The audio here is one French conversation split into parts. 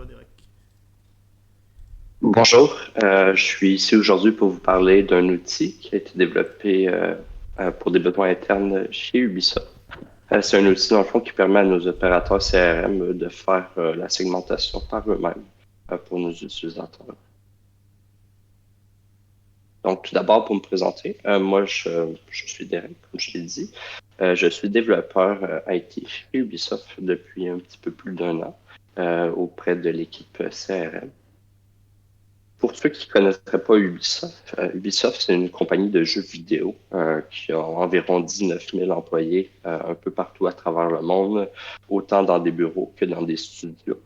toi, Derek. Bonjour, je suis ici aujourd'hui pour vous parler d'un outil qui a été développé pour des besoins internes chez Ubisoft. C'est un outil, dans le fond, qui permet à nos opérateurs CRM de faire la segmentation par eux-mêmes pour nos utilisateurs. Donc, tout d'abord, pour me présenter, moi, je suis Derek, comme je l'ai dit. Je suis développeur IT chez Ubisoft depuis un petit peu plus d'un an auprès de l'équipe CRM. Pour ceux qui ne connaîtraient pas Ubisoft, Ubisoft, c'est une compagnie de jeux vidéo qui a environ 19 000 employés un peu partout à travers le monde, autant dans des bureaux que dans des studios.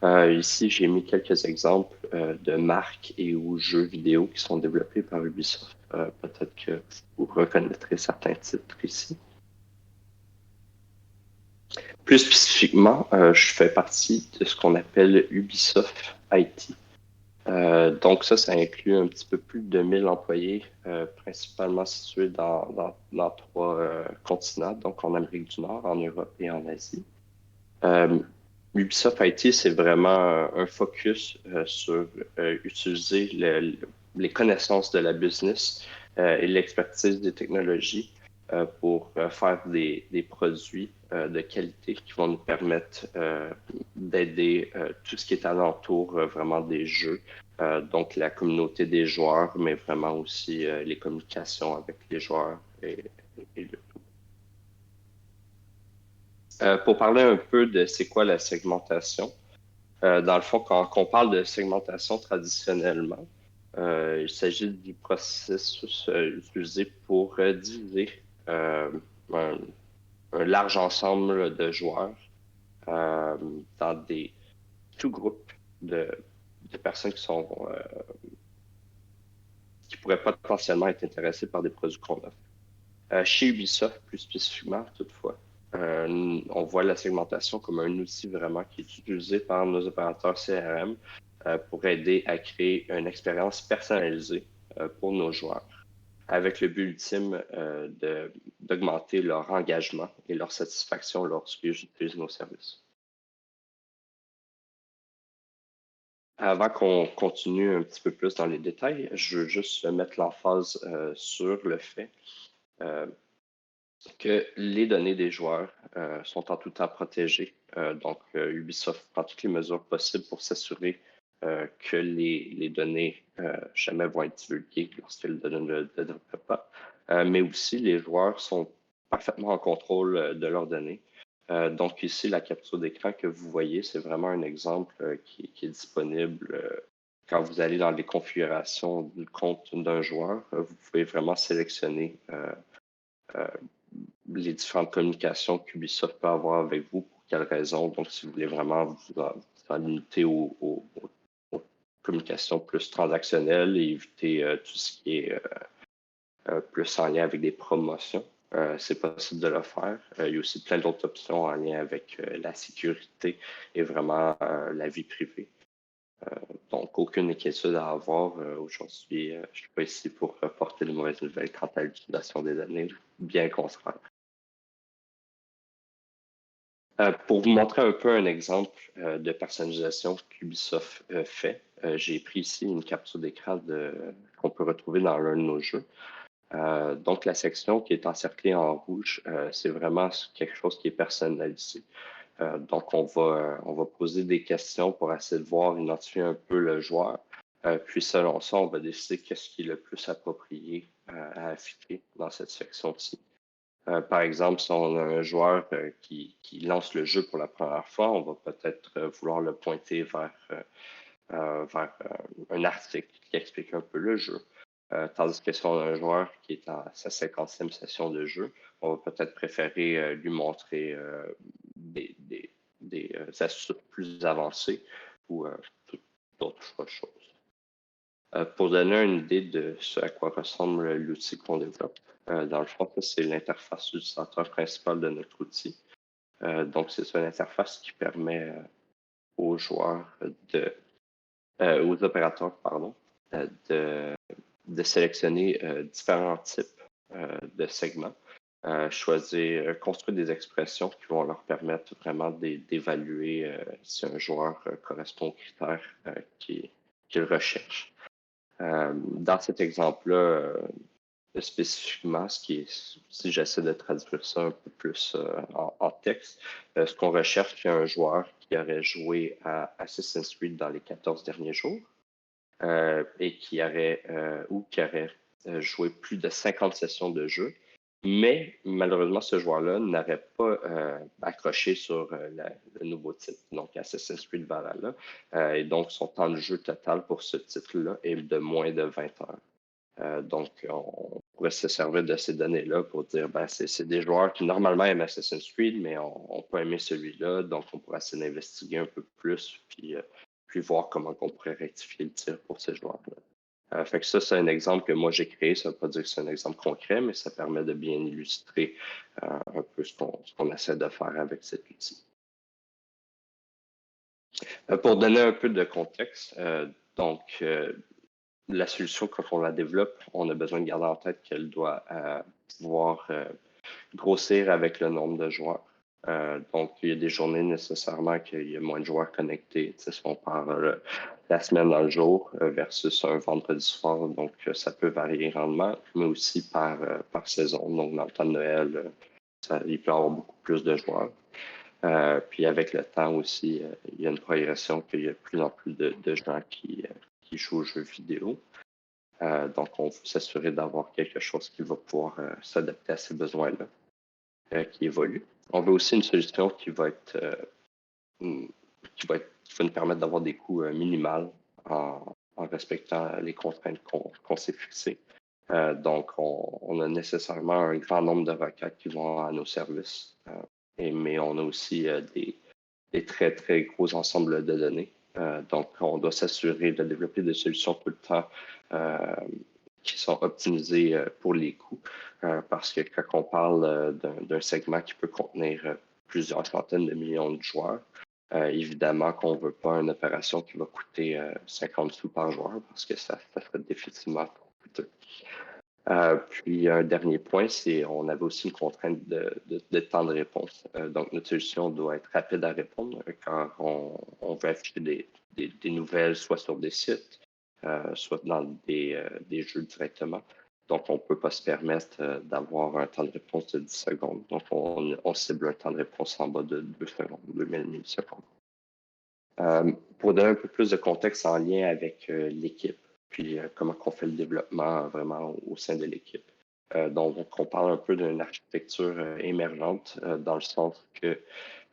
Ici, j'ai mis quelques exemples de marques et ou jeux vidéo qui sont développés par Ubisoft. Peut-être que vous reconnaîtrez certains titres ici. Plus spécifiquement, je fais partie de ce qu'on appelle Ubisoft IT. Donc ça inclut un petit peu plus de 1000 employés, principalement situés dans trois continents, donc en Amérique du Nord, en Europe et en Asie. Euh, Ubisoft IT, c'est vraiment un focus sur utiliser les connaissances de la business et l'expertise des technologies pour faire des produits de qualité qui vont nous permettre d'aider tout ce qui est alentour vraiment des jeux. Donc la communauté des joueurs, mais vraiment aussi les communications avec les joueurs et le tout. Pour parler un peu de c'est quoi la segmentation, dans le fond, quand on parle de segmentation traditionnellement, il s'agit du processus utilisé pour diviser euh, un, un large ensemble de joueurs euh, dans des sous-groupes de personnes qui pourraient potentiellement être intéressées par des produits qu'on offre. Chez Ubisoft, plus spécifiquement, toutefois, on voit la segmentation comme un outil vraiment qui est utilisé par nos opérateurs CRM pour aider à créer une expérience personnalisée pour nos joueurs, avec le but ultime d'augmenter leur engagement et leur satisfaction lorsqu'ils utilisent nos services. Avant qu'on continue un petit peu plus dans les détails, je veux juste mettre l'emphase sur le fait euh, que les données des joueurs sont en tout temps protégées. Donc, Ubisoft prend toutes les mesures possibles pour s'assurer que les données jamais vont être divulguées lorsque le données ne devraient pas. Mais aussi, les joueurs sont parfaitement en contrôle de leurs données. Donc, ici, la capture d'écran que vous voyez, c'est vraiment un exemple qui est disponible. Quand vous allez dans les configurations du compte d'un joueur, vous pouvez vraiment sélectionner euh, les différentes communications qu'Ubisoft peut avoir avec vous, pour quelles raisons. Donc, si vous voulez vraiment vous en limiter aux communications plus transactionnelles et éviter tout ce qui est plus en lien avec des promotions, c'est possible de le faire. Il y a aussi plein d'autres options en lien avec la sécurité et vraiment la vie privée. Donc, aucune inquiétude à avoir. Aujourd'hui, je ne suis pas ici pour porter de mauvaises nouvelles quant à l'utilisation des données, bien au contraire. Pour vous montrer un peu un exemple de personnalisation qu'Ubisoft fait, j'ai pris ici une capture d'écran qu'on peut retrouver dans l'un de nos jeux. Donc, la section qui est encerclée en rouge, c'est vraiment quelque chose qui est personnalisé. Donc, on va poser des questions pour essayer de voir, identifier un peu le joueur. Puis, selon ça, on va décider qu'est-ce qui est le plus approprié à afficher dans cette section-ci. Par exemple, si on a un joueur qui lance le jeu pour la première fois, on va peut-être vouloir le pointer vers un article qui explique un peu le jeu. Tandis que si on a un joueur qui est à sa 50e session de jeu, on va peut-être préférer lui montrer des astuces plus avancées ou toute autre chose. Pour donner une idée de ce à quoi ressemble l'outil qu'on développe, dans le fond, c'est l'interface utilisateur principale de notre outil. Donc, c'est une interface qui permet aux joueurs aux opérateurs, pardon, de sélectionner différents types de segments. construire des expressions qui vont leur permettre vraiment d'évaluer si un joueur correspond aux critères qu'ils recherchent. Dans cet exemple-là, spécifiquement, si j'essaie de traduire ça un peu plus en texte, ce qu'on recherche, c'est un joueur qui aurait joué à Assassin's Creed dans les 14 derniers jours et qui aurait joué plus de 50 sessions de jeu. Mais malheureusement, ce joueur-là n'aurait pas accroché sur le nouveau titre, donc Assassin's Creed Valhalla. Et donc, son temps de jeu total pour ce titre-là est de moins de 20 heures. Donc, on pourrait se servir de ces données-là pour dire, ben, c'est des joueurs qui normalement aiment Assassin's Creed, mais on peut aimer celui-là, donc on pourrait essayer d'investiguer un peu plus, puis voir comment on pourrait rectifier le tir pour ces joueurs-là. Fait que ça, c'est un exemple que moi j'ai créé. Ça ne veut pas dire que c'est un exemple concret, mais ça permet de bien illustrer un peu ce qu'on essaie de faire avec cet outil. Pour donner un peu de contexte, donc, la solution, quand on la développe, on a besoin de garder en tête qu'elle doit pouvoir grossir avec le nombre de joueurs. Donc, il y a des journées nécessairement qu'il y a moins de joueurs connectés. Si on parle la semaine dans le jour versus un vendredi soir, donc ça peut varier grandement, mais aussi par saison. Donc, dans le temps de Noël, il peut y avoir beaucoup plus de joueurs. Puis avec le temps aussi, il y a une progression qu'il y a de plus en plus de gens qui jouent aux jeux vidéo. Donc, on veut s'assurer d'avoir quelque chose qui va pouvoir s'adapter à ces besoins-là, qui évoluent. On veut aussi une solution qui va nous permettre d'avoir des coûts minimales en respectant les contraintes qu'on s'est fixées. Donc, on a nécessairement un grand nombre de requêtes qui vont à nos services, mais on a aussi des très, très gros ensembles de données. Donc, on doit s'assurer de développer des solutions tout le temps qui sont optimisées pour les coûts, parce que quand on parle d'un segment qui peut contenir plusieurs centaines de millions de joueurs, évidemment qu'on ne veut pas une opération qui va coûter 50 sous par joueur, parce que ça serait définitivement trop coûteux. Puis un dernier point, c'est on avait aussi une contrainte de temps de réponse. Donc notre solution doit être rapide à répondre quand on veut afficher des nouvelles, soit sur des sites, soit dans des jeux directement. Donc on ne peut pas se permettre d'avoir un temps de réponse de 10 secondes. Donc on cible un temps de réponse en bas de 2 secondes, 2000 millisecondes. Pour donner un peu plus de contexte en lien avec l'équipe, puis comment on fait le développement vraiment au sein de l'équipe. Donc, on parle un peu d'une architecture émergente dans le sens que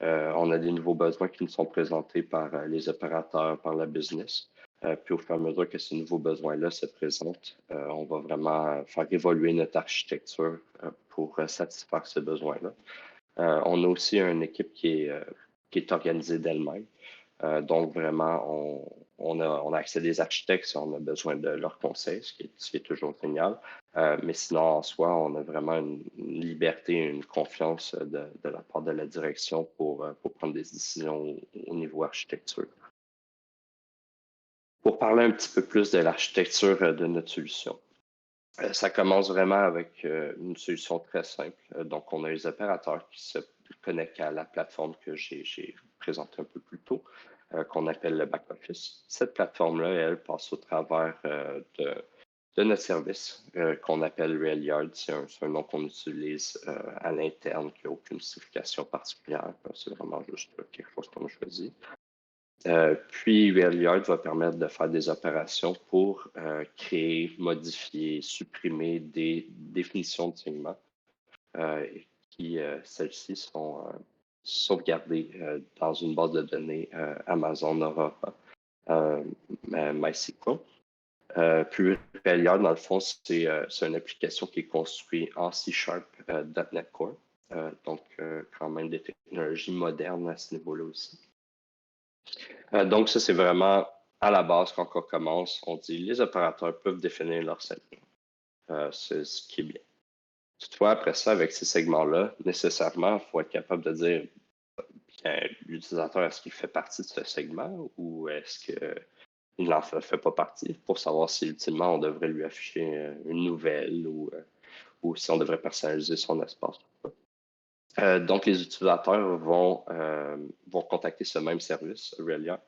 on a des nouveaux besoins qui nous sont présentés par les opérateurs, par la business. Puis au fur et à mesure que ces nouveaux besoins-là se présentent, on va vraiment faire évoluer notre architecture pour satisfaire ces besoins-là. On a aussi une équipe qui est organisée d'elle-même. Donc, vraiment, on a accès à des architectes si on a besoin de leur conseil, ce qui est toujours génial. Mais sinon, en soi, on a vraiment une liberté, une confiance de la part de la direction pour prendre des décisions au niveau architecture. Pour parler un petit peu plus de l'architecture de notre solution, ça commence vraiment avec une solution très simple. Donc, on a les opérateurs qui se connectent à la plateforme que j'ai présentée un peu plus tôt, qu'on appelle le back-office. Cette plateforme-là, elle passe au travers de notre service qu'on appelle RailYard. C'est un nom qu'on utilise à l'interne, qui n'a aucune signification particulière. C'est vraiment juste quelque chose qu'on a choisi. Puis, RailYard va permettre de faire des opérations pour créer, modifier, supprimer des définitions de segments celles-ci sont sauvegardées dans une base de données Amazon Aurora MySQL. Puis, RailYard, dans le fond, c'est une application qui est construite en C# .NET Core. Donc, quand même des technologies modernes à ce niveau-là aussi. Donc, ça, c'est vraiment à la base, quand on commence, on dit les opérateurs peuvent définir leur segment. C'est ce qui est bien. Toutefois, après ça, avec ces segments-là, nécessairement, il faut être capable de dire l'utilisateur, est-ce qu'il fait partie de ce segment ou est-ce qu'il n'en fait pas partie pour savoir si ultimement on devrait lui afficher une nouvelle ou ou si on devrait personnaliser son espace. Donc, les utilisateurs vont contacter ce même service, Aurelia,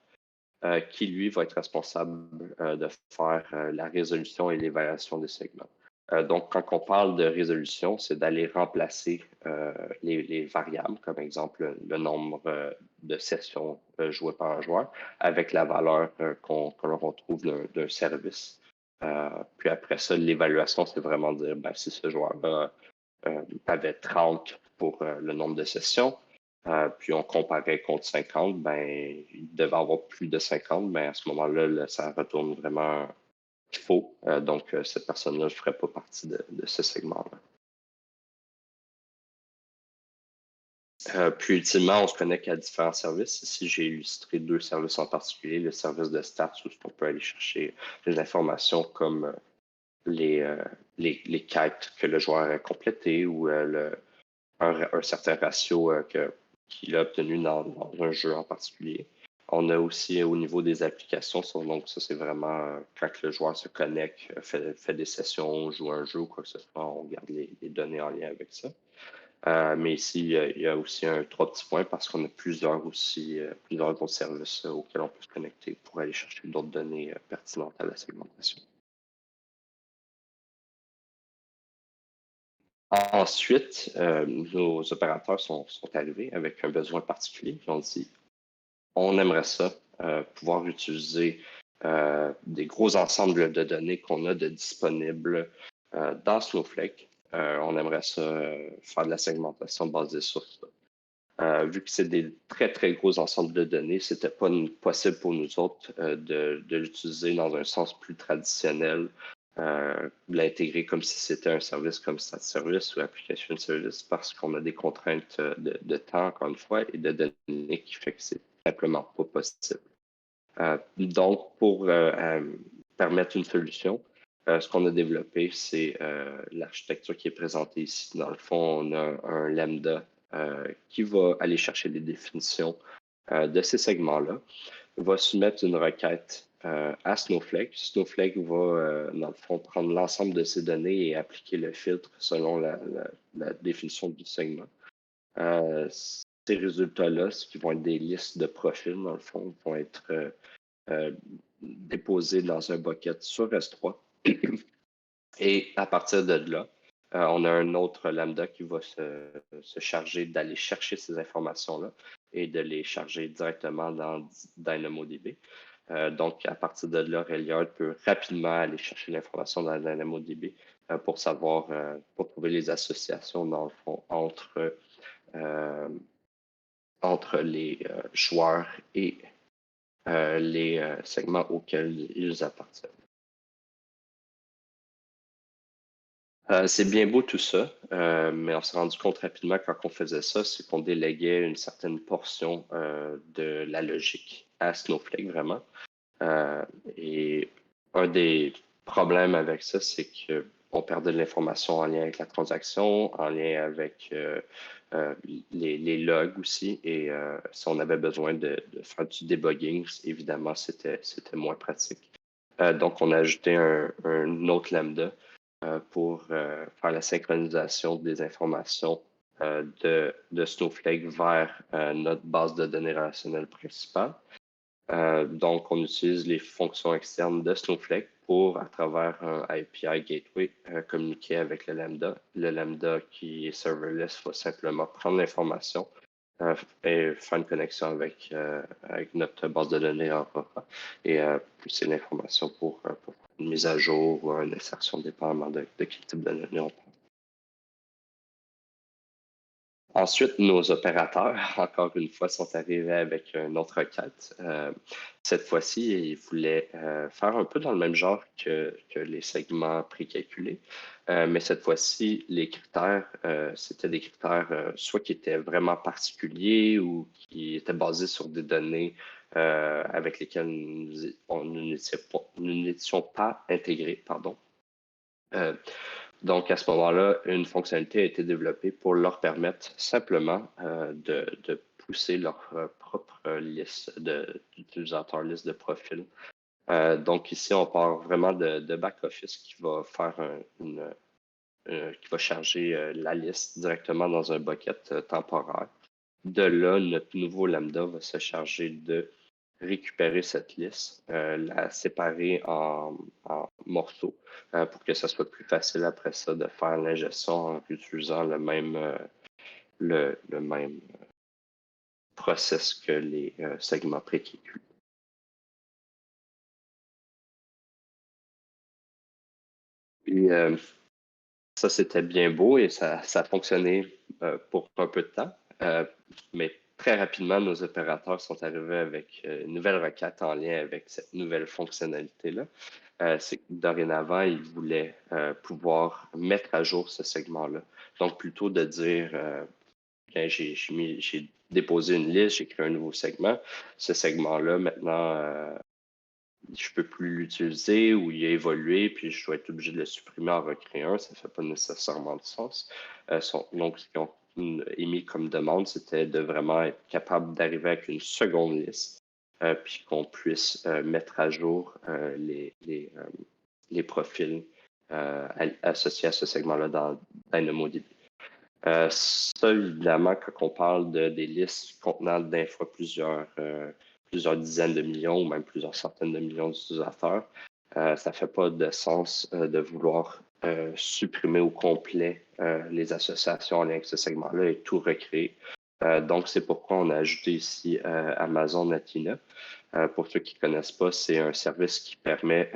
qui, lui, va être responsable de faire la résolution et l'évaluation des segments. Donc, quand on parle de résolution, c'est d'aller remplacer les variables, comme exemple le nombre de sessions jouées par un joueur, avec la valeur qu'on retrouve d'un service. Puis après ça, l'évaluation, c'est vraiment dire ben, si ce joueur-là avait 30 pour le nombre de sessions, puis on comparait contre 50, ben, il devait avoir plus de 50, ben, à ce moment-là, ça retourne vraiment faux. Donc, cette personne-là ne ferait pas partie de ce segment-là. Puis, ultimement, on se connecte à différents services. Ici, j'ai illustré deux services en particulier. Le service de stats, où on peut aller chercher des informations comme les quêtes que le joueur a complétées ou un certain ratio qu'il a obtenu dans un jeu en particulier. On a aussi au niveau des applications, donc ça c'est vraiment quand le joueur se connecte, fait des sessions, joue un jeu ou quoi que ce soit, on garde les données en lien avec ça. Mais ici, il y a aussi trois petits points parce qu'on a plusieurs autres services auxquels on peut se connecter pour aller chercher d'autres données pertinentes à la segmentation. Ensuite, nos opérateurs sont arrivés avec un besoin particulier. Ils ont dit, on aimerait ça, pouvoir utiliser des gros ensembles de données qu'on a de disponibles dans Snowflake. On aimerait ça faire de la segmentation basée sur ça. Vu que c'est des très, très gros ensembles de données, ce n'était pas possible pour nous autres de l'utiliser dans un sens plus traditionnel, l'intégrer comme si c'était un service comme Stat Service ou Application Service, parce qu'on a des contraintes de temps, encore une fois, et de données qui fait que c'est simplement pas possible. Donc, pour permettre une solution, ce qu'on a développé, c'est l'architecture qui est présentée ici. Dans le fond, on a un lambda qui va aller chercher des définitions de ces segments-là, va soumettre une requête à Snowflake. Snowflake va, dans le fond, prendre l'ensemble de ces données et appliquer le filtre selon la définition du segment. Ces résultats-là, ce qui vont être des listes de profils, dans le fond, vont être déposés dans un bucket sur S3. Et à partir de là, on a un autre lambda qui va se charger d'aller chercher ces informations-là et de les charger directement dans DynamoDB. Donc, à partir de là, Rayliard peut rapidement aller chercher l'information dans DynamoDB pour savoir, pour trouver les associations, dans le fond, entre les joueurs et les segments auxquels ils appartiennent. C'est bien beau tout ça, mais on s'est rendu compte rapidement quand on faisait ça, c'est qu'on déléguait une certaine portion de la logique à Snowflake, vraiment. Et un des problèmes avec ça, c'est qu'on perdait de l'information en lien avec la transaction, en lien avec les logs aussi. Et si on avait besoin de faire du debugging, évidemment, c'était moins pratique. Donc, on a ajouté un autre lambda pour faire la synchronisation des informations de Snowflake vers notre base de données relationnelle principale. Donc, on utilise les fonctions externes de Snowflake pour, à travers un API Gateway, communiquer avec le Lambda. Le Lambda qui est serverless va simplement prendre l'information et faire une connexion avec notre base de données Aurora et pousser l'information pour une mise à jour ou une insertion dépendamment de quel type de données on parle. Ensuite, nos opérateurs, encore une fois, sont arrivés avec une autre requête. Cette fois-ci, ils voulaient faire un peu dans le même genre que les segments précalculés, mais cette fois-ci, les critères, c'était des critères soit qui étaient vraiment particuliers ou qui étaient basés sur des données avec lesquelles nous n'étions pas intégrés, pardon. Donc, à ce moment-là, une fonctionnalité a été développée pour leur permettre simplement de pousser leur propre liste d'utilisateurs, liste de profils. Donc, ici, on part vraiment de back-office qui va faire qui va charger la liste directement dans un bucket temporaire. De là, notre nouveau lambda va se charger de récupérer cette liste, la séparer en morceaux pour que ça soit plus facile après ça de faire l'ingestion en utilisant le même process que les segments pré-calculés. Puis ça, c'était bien beau et ça a fonctionné pour un peu de temps. Mais très rapidement, nos opérateurs sont arrivés avec une nouvelle requête en lien avec cette nouvelle fonctionnalité-là. C'est que dorénavant, ils voulaient pouvoir mettre à jour ce segment-là. Donc, plutôt de dire, bien, j'ai déposé une liste, j'ai créé un nouveau segment. Ce segment-là, maintenant, je peux plus l'utiliser ou il a évolué, puis je dois être obligé de le supprimer, en recréer un, ça fait pas nécessairement de sens. Donc, ce qu'ils ont émis comme demande, c'était de vraiment être capable d'arriver avec une seconde liste, puis qu'on puisse mettre à jour les profils associés à ce segment-là dans DynamoDB. Ça, évidemment, quand on parle des listes contenant des fois plusieurs dizaines de millions ou même plusieurs centaines de millions d'utilisateurs, ça ne fait pas de sens de vouloir supprimer au complet les associations en lien avec ce segment-là et tout recréer. Donc, c'est pourquoi on a ajouté ici Amazon Athena. Pour ceux qui ne connaissent pas, c'est un service qui permet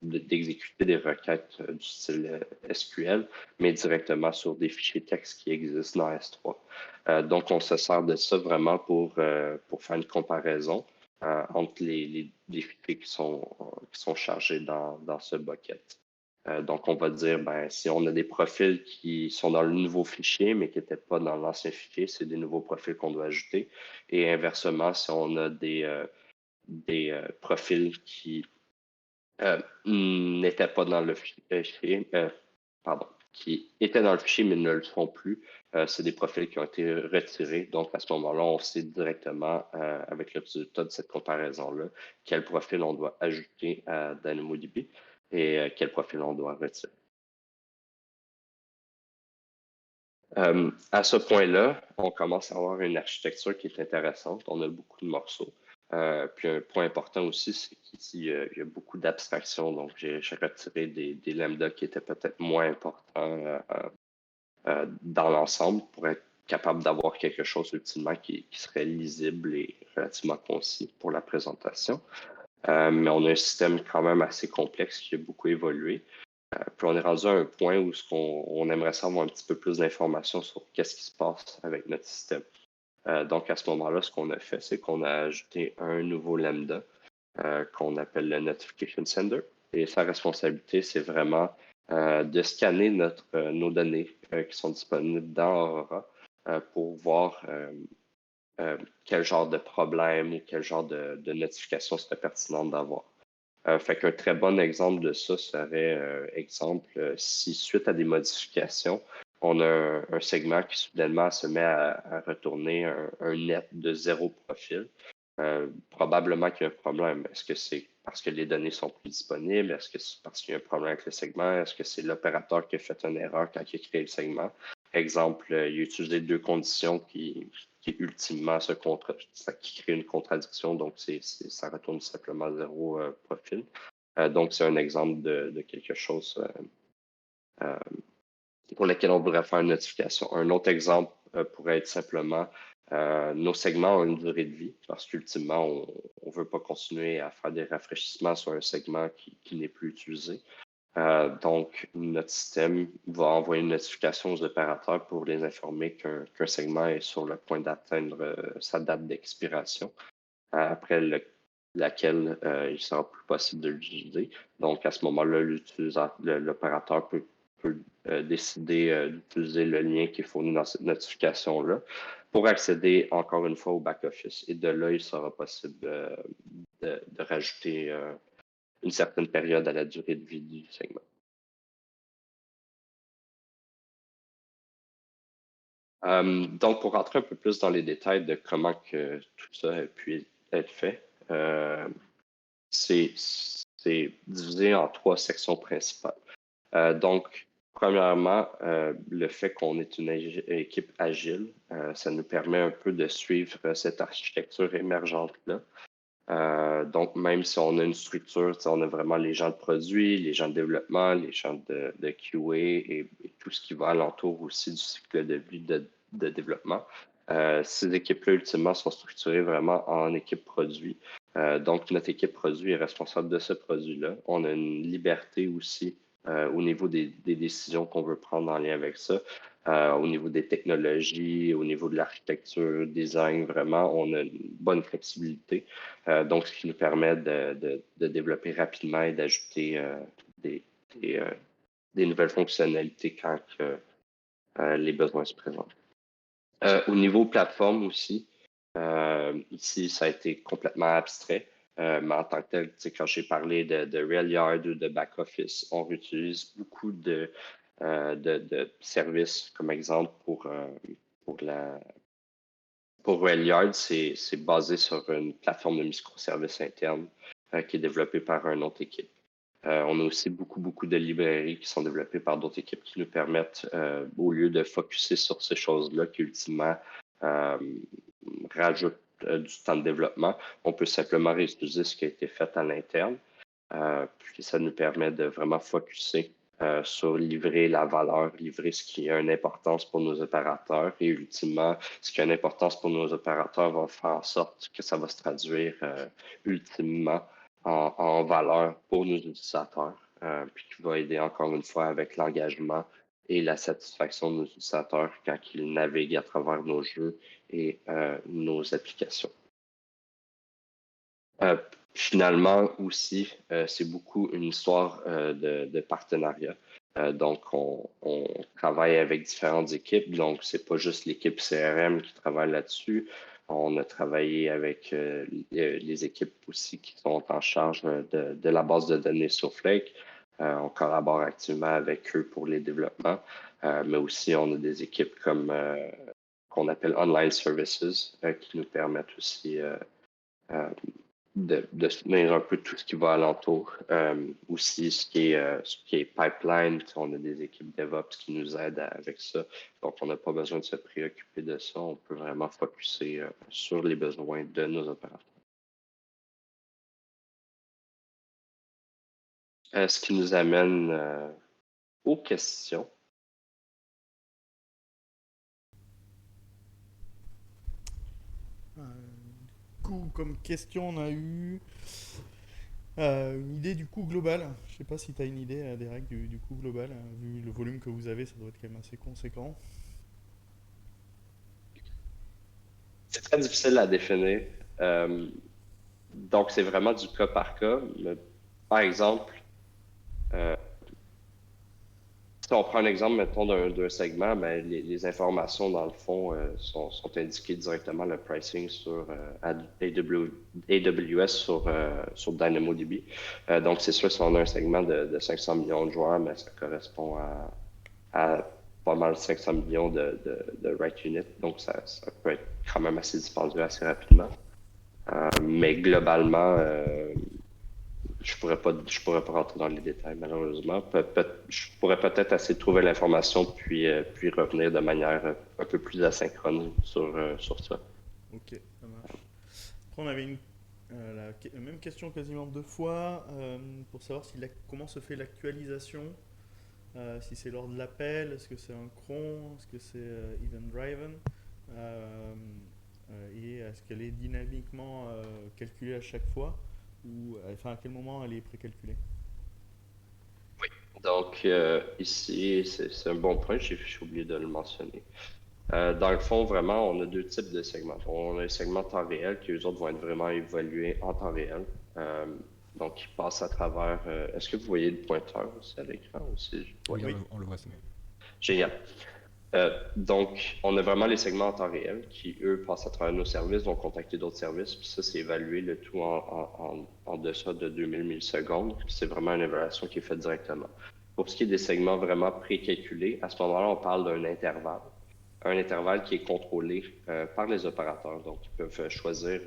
d'exécuter des requêtes du style SQL, mais directement sur des fichiers texte qui existent dans S3. Donc, on se sert de ça vraiment pour faire une comparaison entre les fichiers qui sont chargés dans ce bucket. Donc, on va dire, ben, si on a des profils qui sont dans le nouveau fichier, mais qui n'étaient pas dans l'ancien fichier, c'est des nouveaux profils qu'on doit ajouter. Et inversement, si on a des profils qui n'étaient pas dans le fichier, pardon, qui étaient dans le fichier mais ne le sont plus. C'est des profils qui ont été retirés. Donc, à ce moment-là, on sait directement, avec le résultat de cette comparaison-là, quel profil on doit ajouter à DynamoDB et quel profil on doit retirer. À ce point-là, on commence à avoir une architecture qui est intéressante. On a beaucoup de morceaux. Puis un point important aussi, c'est qu'ici, il y a beaucoup d'abstractions. Donc, j'ai retiré des lambdas qui étaient peut-être moins importants dans l'ensemble pour être capable d'avoir quelque chose ultimement qui serait lisible et relativement concis pour la présentation. Mais on a un système quand même assez complexe qui a beaucoup évolué. Puis on est rendu à un point où on aimerait savoir un petit peu plus d'informations sur qu'est-ce qui se passe avec notre système. Donc à ce moment-là, ce qu'on a fait, c'est qu'on a ajouté un nouveau lambda qu'on appelle le Notification Sender. Et sa responsabilité, c'est vraiment de scanner nos données qui sont disponibles dans Aurora pour voir quel genre de problème ou quel genre de notification serait pertinent d'avoir. Fait qu'un très bon exemple de ça serait, exemple, si suite à des modifications, on a un segment qui soudainement se met à retourner un net de 0 profil, probablement qu'il y a un problème. Est-ce que c'est parce que les données sont plus disponibles? Est-ce que c'est parce qu'il y a un problème avec le segment? Est-ce que c'est l'opérateur qui a fait une erreur quand il a créé le segment? Exemple, il a utilisé deux conditions qui ultimement qui crée une contradiction, donc ça retourne simplement 0 profil. Donc, c'est un exemple de quelque chose pour lequel on voudrait faire une notification. Un autre exemple pourrait être simplement nos segments ont une durée de vie parce qu'ultimement, on ne veut pas continuer à faire des rafraîchissements sur un segment qui n'est plus utilisé. Donc, notre système va envoyer une notification aux opérateurs pour les informer qu'un segment est sur le point d'atteindre sa date d'expiration, après laquelle il sera plus possible de l'utiliser. Donc, à ce moment-là, l'opérateur peut décider d'utiliser le lien qui est fourni dans cette notification-là pour accéder encore une fois au back-office. Et de là, il sera possible de rajouter une certaine période à la durée de vie du segment. Donc, pour rentrer un peu plus dans les détails de comment que tout ça a pu être fait, c'est divisé en trois sections principales. Donc, Premièrement, le fait qu'on est une équipe agile, ça nous permet un peu de suivre cette architecture émergente-là. Donc, même si on a une structure, on a vraiment les gens de produit, les gens de développement, les gens de QA et tout ce qui va alentour aussi du cycle de vie de développement. Ces équipes-là, ultimement, sont structurées vraiment en équipe produit. Donc, notre équipe produit est responsable de ce produit-là. On a une liberté aussi au niveau des décisions qu'on veut prendre en lien avec ça. Au niveau des technologies, au niveau de l'architecture, design, vraiment, on a une bonne flexibilité. Donc, ce qui nous permet de développer rapidement et d'ajouter des, des, euh, des nouvelles fonctionnalités quand les besoins se présentent. Au niveau plateforme aussi, ici, ça a été complètement abstrait. Mais en tant que tel, quand j'ai parlé de RailYard ou de back-office, on utilise beaucoup de services, comme exemple pour la, pour RailYard, c'est basé sur une plateforme de microservices interne qui est développée par une autre équipe. On a aussi beaucoup de librairies qui sont développées par d'autres équipes qui nous permettent, au lieu de focuser sur ces choses-là qui ultimement euh, rajoutent du temps de développement, on peut simplement réutiliser ce qui a été fait à l'interne. Puis ça nous permet de vraiment focuser sur livrer la valeur, livrer ce qui a une importance pour nos opérateurs et ultimement, ce qui a une importance pour nos opérateurs va faire en sorte que ça va se traduire ultimement en valeur pour nos utilisateurs, puis qui va aider encore une fois avec l'engagement et la satisfaction de nos utilisateurs quand ils naviguent à travers nos jeux et nos applications. Euh, Finalement aussi, c'est beaucoup une histoire de partenariat. Donc, on travaille avec différentes équipes. Donc, c'est pas juste l'équipe CRM qui travaille là-dessus. On a travaillé avec les équipes aussi qui sont en charge de la base de données Snowflake. On collabore activement avec eux pour les développements. Mais aussi, on a des équipes comme qu'on appelle Online Services qui nous permettent aussi euh, de soutenir un peu tout ce qui va alentour. Aussi, ce qui est pipeline, on a des équipes DevOps qui nous aident avec ça. Donc, on n'a pas besoin de se préoccuper de ça. On peut vraiment focuser sur les besoins de nos opérateurs. Ce qui nous amène aux questions. Du coup, comme question, on a eu une idée du coût global. Je sais pas si tu as une idée, Derek, du coût global. Vu le volume que vous avez, ça doit être quand même assez conséquent. C'est très difficile à définir. Euh, donc, c'est vraiment du cas par cas. Mais, par exemple, euh, si on prend un exemple, mettons, d'un segment, ben, les informations, dans le fond, sont indiquées directement le pricing sur AWS sur DynamoDB. Donc, c'est sûr, si on a un segment de 500 millions de joueurs, mais ça correspond à pas mal 500 millions de write units. Donc, ça peut être quand même assez dispendieux assez rapidement. Mais globalement, je pourrais pas rentrer dans les détails, malheureusement. Je pourrais peut-être essayer de trouver l'information, puis revenir de manière un peu plus asynchrone sur ça. Ok, ça marche. Après, on avait la même question quasiment deux fois pour savoir comment se fait l'actualisation. Si c'est lors de l'appel, est-ce que c'est un cron, est-ce que c'est event driven et est-ce qu'elle est dynamiquement calculée à chaque fois ou enfin à quel moment elle est précalculée. Donc, ici, c'est un bon point, j'ai oublié de le mentionner. Dans le fond, vraiment, on a deux types de segments. On a un segment temps réel qui, eux autres, vont être vraiment évalués en temps réel. Euh, donc, ils passent à travers. Est-ce que vous voyez le pointeur aussi à l'écran aussi? Oui. Oui, Oui. on le voit, c'est bon. Génial. Donc, on a vraiment les segments en temps réel qui, eux, passent à travers nos services, vont contacter d'autres services. Puis ça, c'est évalué le tout en deçà de 2000 millisecondes. C'est vraiment une évaluation qui est faite directement. Pour ce qui est des segments vraiment précalculés, à ce moment-là, on parle d'un intervalle. Un intervalle qui est contrôlé par les opérateurs. Donc, ils peuvent choisir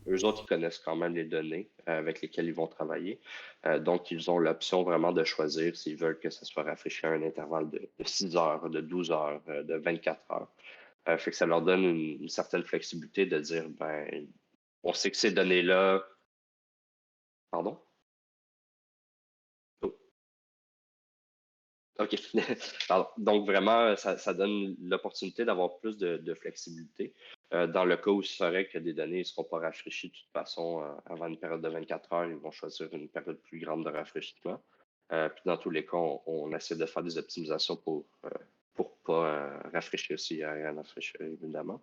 eux autres, ils connaissent quand même les données avec lesquelles ils vont travailler. Donc, ils ont l'option vraiment de choisir s'ils veulent que ça soit rafraîchi à un intervalle de 6 heures, de 12 heures, de 24 heures. Fait que ça leur donne une certaine flexibilité de dire, ben, on sait que ces données-là, pardon? Oh, OK. Pardon. Donc, vraiment, ça donne l'opportunité d'avoir plus de flexibilité. Dans le cas où il serait que des données ne seront pas rafraîchies de toute façon avant une période de 24 heures, ils vont choisir une période plus grande de rafraîchissement. Puis dans tous les cas, on essaie de faire des optimisations pour pas rafraîchir aussi rien rafraîchir, évidemment.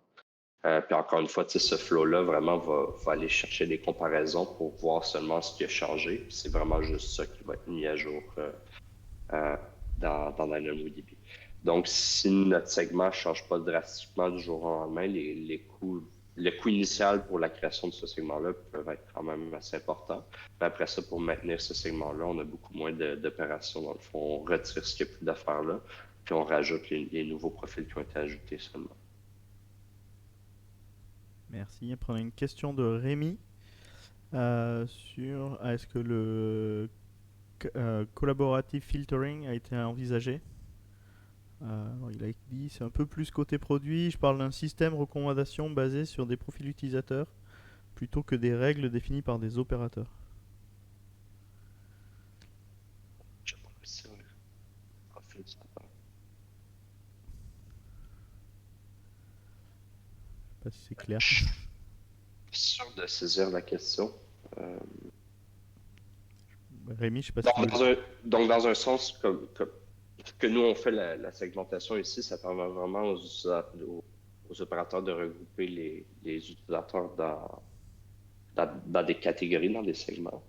Puis encore une fois, tu sais, ce flow-là vraiment va aller chercher des comparaisons pour voir seulement ce qui a changé. Puis c'est vraiment juste ça qui va être mis à jour euh, dans DynamoDB. Donc, si notre segment ne change pas drastiquement du jour au lendemain, le coût initial pour la création de ce segment-là peuvent être quand même assez importants. Mais après ça, pour maintenir ce segment-là, on a beaucoup moins d'opérations. Dans le fond, on retire ce qu'il n'y a plus d'affaires là, puis on rajoute les nouveaux profils qui ont été ajoutés seulement. Merci. Après, on a une question de Rémi sur est-ce que le collaborative filtering a été envisagé. Il a dit c'est un peu plus côté produit. Je parle d'un système recommandation basé sur des profils utilisateurs plutôt que des règles définies par des opérateurs. Je pense que c'est un profil de Je sais pas si c'est clair. Je suis sûr de saisir la question. Rémi, je sais pas si Donc, dans un sens, que nous, on fait la segmentation ici, ça permet vraiment aux opérateurs de regrouper les utilisateurs dans des catégories, dans des segments.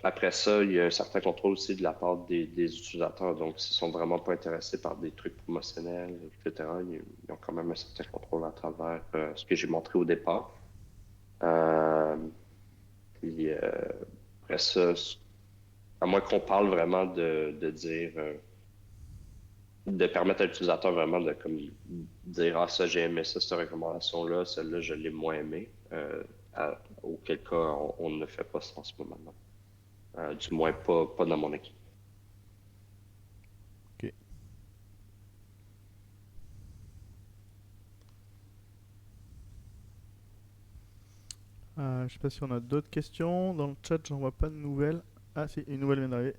Après ça, il y a un certain contrôle aussi de la part des utilisateurs. Donc, s'ils sont vraiment pas intéressés par des trucs promotionnels, etc., ils ont quand même un certain contrôle à travers ce que j'ai montré au départ. Puis, après ça, à moins qu'on parle vraiment de dire, de permettre à l'utilisateur vraiment de comme, dire, ah, ça, j'ai aimé ça, cette recommandation-là, celle-là, je l'ai moins aimé. Auquel cas, on ne fait pas ça en ce moment-là. Du moins, pas dans mon équipe. Ok. Je sais pas si on a d'autres questions. Dans le chat, j'en vois pas de nouvelles. Ah, si, une nouvelle vient d'arriver.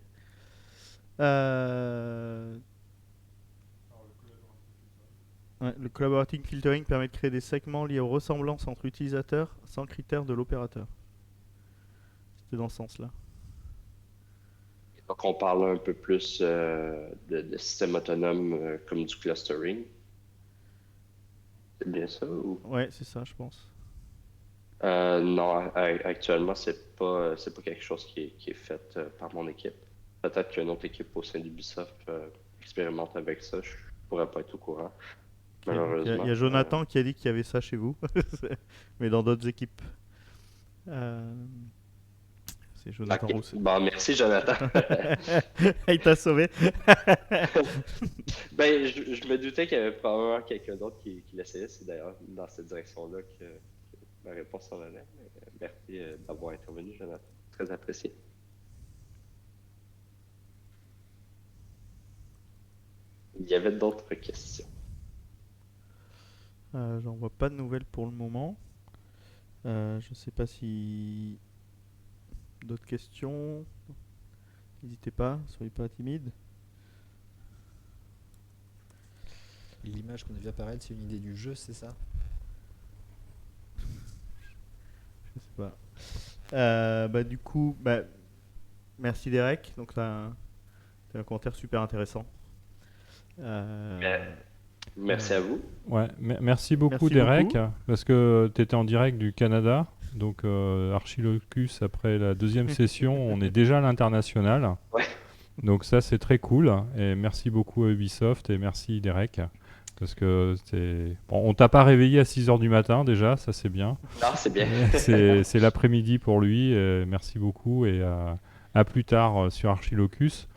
Ouais, le collaborative filtering permet de créer des segments liés aux ressemblances entre utilisateurs sans critères de l'opérateur. C'était dans ce sens-là. Donc, on parle un peu plus de systèmes autonomes comme du clustering. C'est bien ça? Ou? Ouais, c'est ça, je pense. Non, actuellement, c'est pas quelque chose qui est fait par mon équipe. Peut-être qu'une autre équipe au sein d'Ubisoft expérimente avec ça. Je pourrais pas être au courant, Il y malheureusement. a Jonathan qui a dit qu'il y avait ça chez vous, mais dans d'autres équipes. C'est Jonathan Ok. Rousset. Bon, merci, Jonathan. Il t'a sauvé. Ben, je me doutais qu'il y avait probablement quelqu'un d'autre qui l'essayait. C'est d'ailleurs dans cette direction-là que ma réponse s'en allait. Mais, merci d'avoir intervenu, Jonathan. Très apprécié. Il y avait d'autres questions. J'en vois pas de nouvelles pour le moment. Je sais pas si d'autres questions. N'hésitez pas, soyez pas timides. L'image qu'on a vu apparaître, c'est une idée du jeu, c'est ça? Je sais pas. Du coup, merci Derek. Donc, t'as un commentaire super intéressant. Merci à vous. Ouais, merci beaucoup Merci Derek, beaucoup. parce que tu étais en direct du Canada. Donc Archilocus, après la deuxième session, on est déjà à l'international. Ouais. Donc ça, c'est très cool. Et merci beaucoup à Ubisoft et merci Derek. Parce que on t'a pas réveillé à 6h du matin déjà, ça c'est bien. Non, c'est bien. C'est l'après-midi pour lui. Merci beaucoup et à plus tard sur Archilocus.